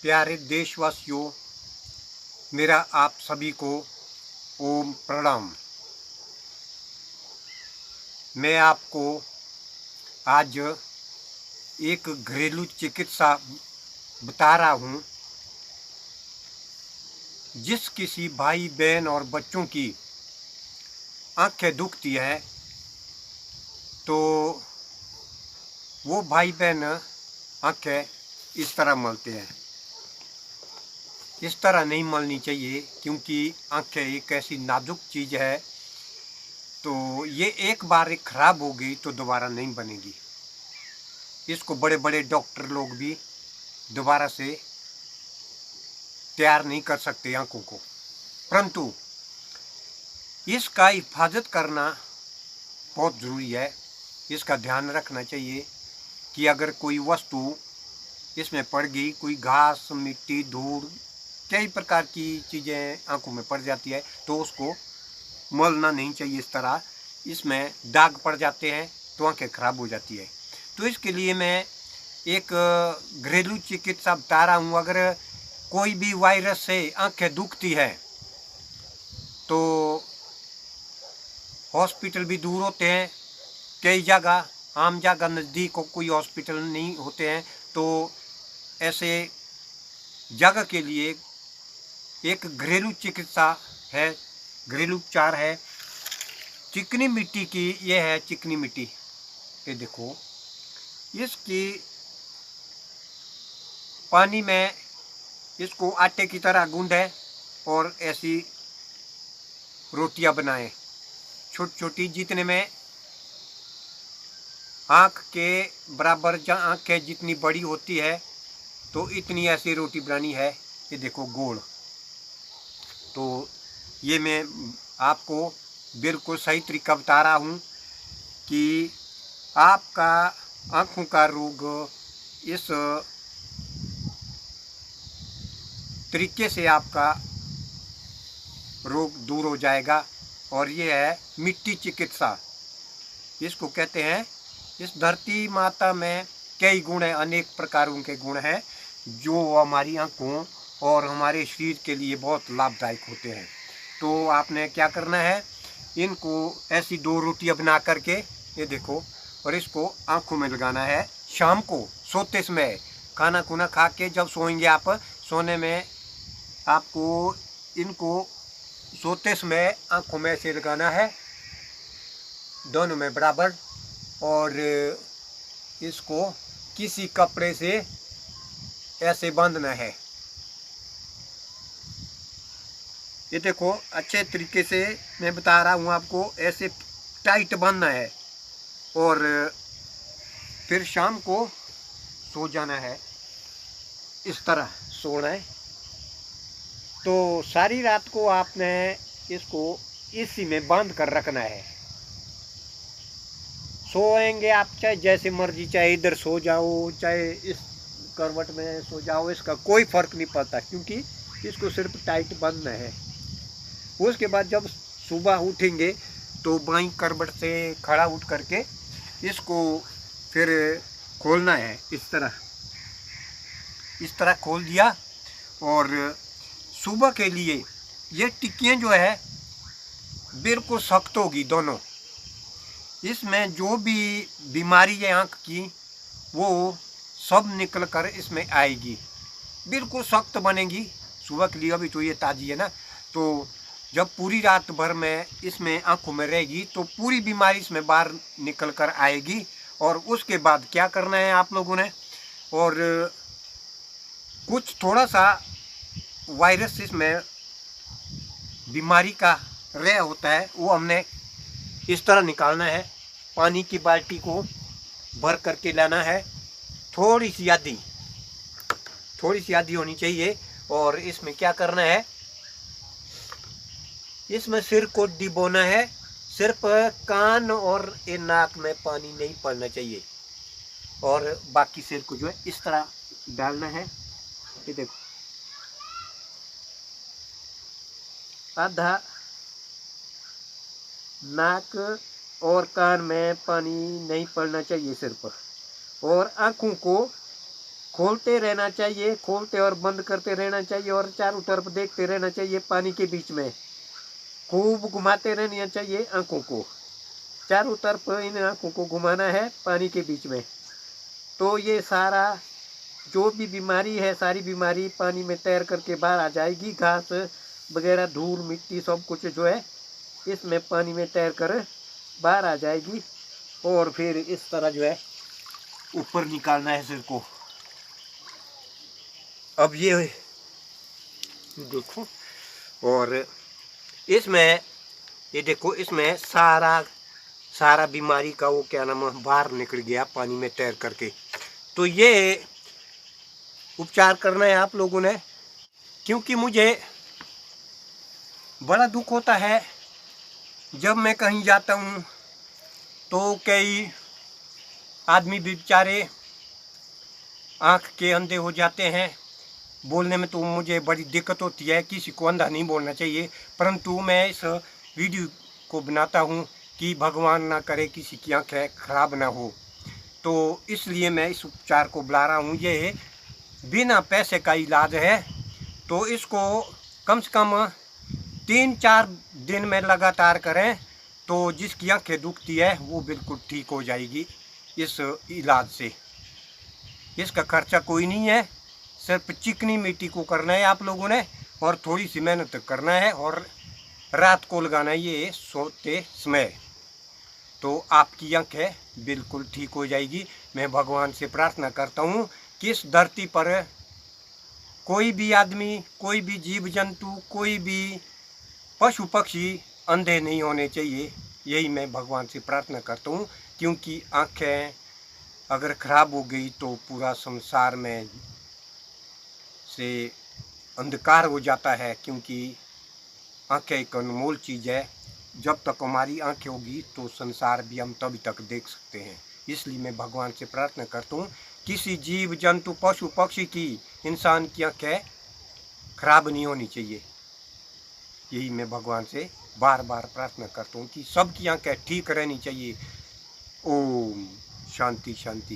प्यारे देशवासियों, मेरा आप सभी को ओम प्रणाम। मैं आपको आज एक घरेलू चिकित्सा बता रहा हूँ। जिस किसी भाई बहन और बच्चों की आंखें दुखती है तो वो भाई बहन आंखें इस तरह मलते हैं। इस तरह नहीं मलनी चाहिए, क्योंकि आंखें एक ऐसी नाजुक चीज़ है, तो ये एक बार खराब हो गई तो दोबारा नहीं बनेगी। इसको बड़े बड़े डॉक्टर लोग भी दोबारा से तैयार नहीं कर सकते आंखों को, परंतु इसका हिफाजत करना बहुत ज़रूरी है। इसका ध्यान रखना चाहिए कि अगर कोई वस्तु इसमें पड़ गई, कोई घास, मिट्टी, धूल, कई प्रकार की चीज़ें आंखों में पड़ जाती है, तो उसको मलना नहीं चाहिए। इस तरह इसमें दाग पड़ जाते हैं तो आंखें खराब हो जाती है। तो इसके लिए मैं एक घरेलू चिकित्सा बता रहा हूँ। अगर कोई भी वायरस से आंखें दुखती है तो हॉस्पिटल भी दूर होते हैं, कई जगह आम जगह नज़दीक कोई हॉस्पिटल नहीं होते हैं, तो ऐसे जगह के लिए एक घरेलू चिकित्सा है, घरेलू उपचार है। चिकनी मिट्टी की ये है, चिकनी मिट्टी। ये देखो, इसकी पानी में इसको आटे की तरह गूंदें और ऐसी रोटियां बनाएं, छोटी छोटी, जितने में आँख के बराबर, जहाँ आँखें जितनी बड़ी होती है तो इतनी ऐसी रोटी बनानी है। ये देखो गोल। तो ये मैं आपको बिल्कुल सही तरीका बता रहा हूँ कि आपका आँखों का रोग इस तरीके से आपका रोग दूर हो जाएगा। और ये है मिट्टी चिकित्सा, इसको कहते हैं। इस धरती माता में कई गुण हैं, अनेक प्रकारों के गुण हैं जो हमारी आँखों और हमारे शरीर के लिए बहुत लाभदायक होते हैं। तो आपने क्या करना है, इनको ऐसी 2 रोटियां बना करके, ये देखो, और इसको आँखों में लगाना है। शाम को सोते समय, खाना खुना खा के जब सोएंगे आप, सोने में आपको इनको सोते समय आँखों में ऐसे लगाना है, दोनों में बराबर, और इसको किसी कपड़े से ऐसे बांधना है। ये देखो, अच्छे तरीके से मैं बता रहा हूँ आपको, ऐसे टाइट बांधना है और फिर शाम को सो जाना है। इस तरह सोना है। तो सारी रात को आपने इसको इसी में बांध कर रखना है। सोएंगे आप चाहे जैसे मर्जी, चाहे इधर सो जाओ, चाहे इस करवट में सो जाओ, इसका कोई फर्क नहीं पड़ता, क्योंकि इसको सिर्फ टाइट बांधना है। उसके बाद जब सुबह उठेंगे तो बाईं करवट से खड़ा उठ करके इसको फिर खोलना है। इस तरह खोल दिया। और सुबह के लिए ये टिक्कियाँ जो है बिल्कुल सख्त होगी दोनों। इसमें जो भी बीमारी है आँख की, वो सब निकल कर इसमें आएगी, बिल्कुल सख्त बनेगी सुबह के लिए। अभी तो ये ताज़ी है ना, तो जब पूरी रात भर में इसमें आँखों में रहेगी तो पूरी बीमारी इसमें बाहर निकल कर आएगी। और उसके बाद क्या करना है आप लोगों ने, और कुछ थोड़ा सा वायरस इसमें बीमारी का रह होता है, वो हमने इस तरह निकालना है। पानी की बाल्टी को भर करके लाना है, थोड़ी सी आधी होनी चाहिए। और इसमें क्या करना है, इसमें सिर को डिबोना है। सिर्फ कान और ये नाक में पानी नहीं पड़ना चाहिए, और बाकी सिर को जो है इस तरह डालना है। ये देखो, आधा नाक और कान में पानी नहीं पड़ना चाहिए सिर पर। और आँखों को खोलते रहना चाहिए, खोलते और बंद करते रहना चाहिए और चारों तरफ देखते रहना चाहिए। पानी के बीच में खूब घुमाते रहना चाहिए आंखों को, चारों तरफ इन आंखों को घुमाना है पानी के बीच में। तो ये सारा जो भी बीमारी है, सारी बीमारी पानी में तैर करके बाहर आ जाएगी। घास वगैरह, धूल मिट्टी सब कुछ जो है इसमें पानी में तैर कर बाहर आ जाएगी। और फिर इस तरह जो है ऊपर निकालना है सिर को। अब ये देखो, और इसमें ये देखो, इसमें सारा बीमारी का वो क्या नाम है बाहर निकल गया पानी में तैर करके। तो ये उपचार करना है आप लोगों ने, क्योंकि मुझे बड़ा दुख होता है जब मैं कहीं जाता हूँ तो कई आदमी बेचारे आँख के अंधे हो जाते हैं। बोलने में तो मुझे बड़ी दिक्कत होती है, किसी को अंधा नहीं बोलना चाहिए, परंतु मैं इस वीडियो को बनाता हूँ कि भगवान ना करे किसी की आँखें खराब ना हो। तो इसलिए मैं इस उपचार को बुला रहा हूँ। ये बिना पैसे का इलाज है। तो इसको कम से कम 3-4 दिन में लगातार करें तो जिसकी आँखें दुखती है वो बिल्कुल ठीक हो जाएगी इस इलाज से। इसका खर्चा कोई नहीं है, सिर्फ चिकनी मिट्टी को करना है आप लोगों ने और थोड़ी सी मेहनत करना है और रात को लगाना है ये सोते समय। तो आपकी आँखें बिल्कुल ठीक हो जाएगी। मैं भगवान से प्रार्थना करता हूँ कि इस धरती पर कोई भी आदमी, कोई भी जीव जंतु, कोई भी पशु पक्षी अंधे नहीं होने चाहिए। यही मैं भगवान से प्रार्थना करता हूँ, क्योंकि आँखें अगर खराब हो गई तो पूरा संसार में से अंधकार हो जाता है। क्योंकि आँखें एक अनमोल चीज़ है, जब तक हमारी आँखें होगी तो संसार भी हम तभी तक देख सकते हैं। इसलिए मैं भगवान से प्रार्थना करता हूँ किसी जीव जंतु पशु पक्षी की, इंसान की आँखें खराब नहीं होनी चाहिए। यही मैं भगवान से बार बार प्रार्थना करता हूँ कि सबकी आँखें ठीक रहनी चाहिए। ओम शांति शांति।